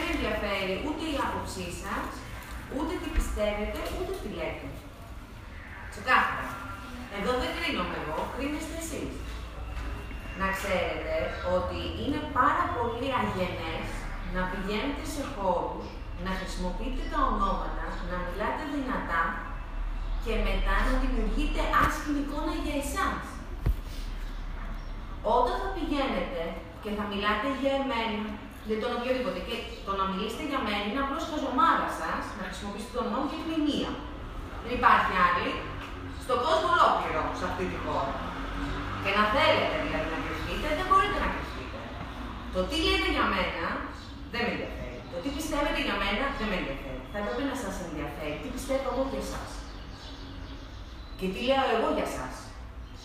με ενδιαφέρει ούτε η άποψή σας, ούτε τι πιστεύετε, ούτε τι λέτε. Ξεκάθαρα. Εδώ δεν κρίνομαι εγώ, κρίνεστε εσείς. Να ξέρετε ότι είναι πάρα πολύ αγενές να πηγαίνετε σε χώρους, να χρησιμοποιείτε τα ονόματα, να μιλάτε δυνατά και μετά να δημιουργείτε άσχημη εικόνα για εσάς. Όταν θα πηγαίνετε και θα μιλάτε για εμένα, για τον οποιοδήποτε, και το να μιλήσετε για μένα είναι απλώς χαζομάρα σας, να χρησιμοποιήσετε το όνομά μου για μνημεία. Δεν υπάρχει άλλη στον κόσμο ολόκληρο σε αυτή τη χώρα. Και να θέλετε δηλαδή να κρυφτείτε, δεν μπορείτε να κρυφτείτε. Το τι λέτε για μένα δεν με ενδιαφέρει. Το τι πιστεύετε για μένα δεν με ενδιαφέρει. Θα έπρεπε να σας ενδιαφέρει τι πιστεύω εγώ για εσάς. Και τι λέω εγώ για εσάς.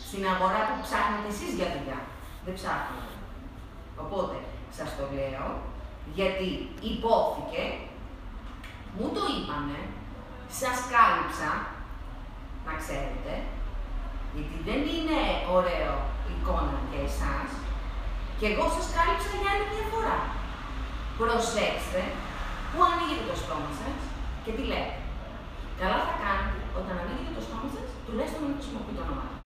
Στην αγορά που ψάχνετε εσείς για δουλειά. Δεν ψάχνετε. Οπότε, σας το λέω, γιατί υπόθηκε, μου το είπανε, σας κάλυψα, να ξέρετε, γιατί δεν είναι ωραίο εικόνα για εσάς, και εγώ σας κάλυψα για άλλη μια φορά. Προσέξτε που ανοίγετε το στόμα σας και τι λέτε. Καλά θα κάνετε όταν ανοίγετε το στόμα σας, τουλάχιστον να χρησιμοποιείτε το όνομά.